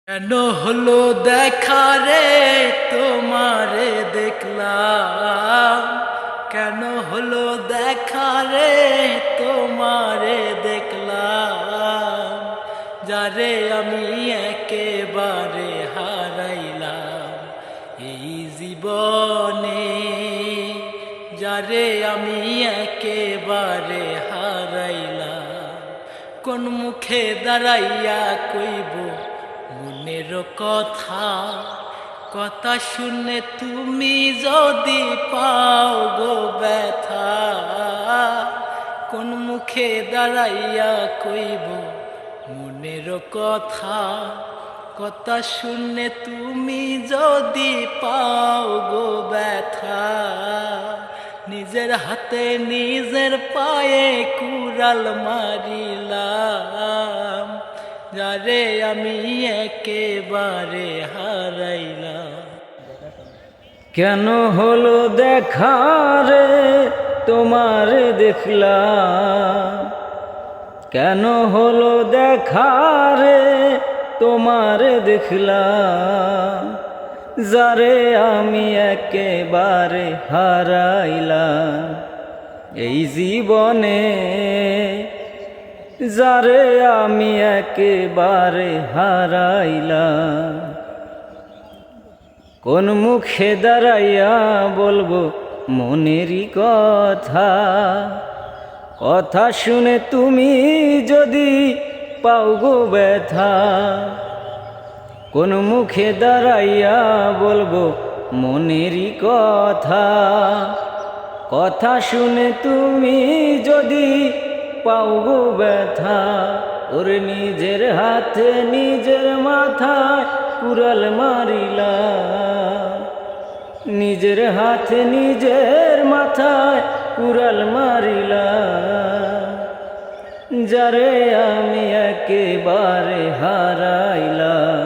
কেন হলো দেখা রে তোমারে দেখলাম, কেন হলো দেখা রে তোমারে দেখলাম, যারে আমি একেবারে হারাইলাম এই জীবনে, যারে আমি একেবারে হারাইলাম। কোন মুখে দাঁড়াইয়া কইব মনের কথা, কথা শুনে তুমি যদি পাও গো ব্যথা। কোন মুখে দাঁড়াইয়া কইব মনের কথা, কথা শুনে তুমি যদি পাও গো ব্যথা। নিজের হাতে নিজের পায়ে কুড়াল মারিলাম, যারে আমি একেবারে হারাইলাম। কেন হলো দেখা রে তোমার দেখলাম, কেন হলো দেখা রে তোমার দেখলাম, যারে আমি একেবারে হারাইলাম এই জীবনে, যারে আমি একেবারে হারাইলাম। কোন মুখে দাঁড়াইয়া বলবো মনেরই কথা, কথা শুনে তুমি যদি পাও গো ব্যথা। কোন মুখে দাঁড়াইয়া বলবো মনেরই কথা, কথা শুনে তুমি যদি পাও গো ব্যথা। ওরে নিজের হাতে নিজের মাথায় কুড়াল মারিলাম, নিজের হাতে নিজের মাথায় কুড়াল মারিলাম, যারে আমি একেবারে হারাইলাম।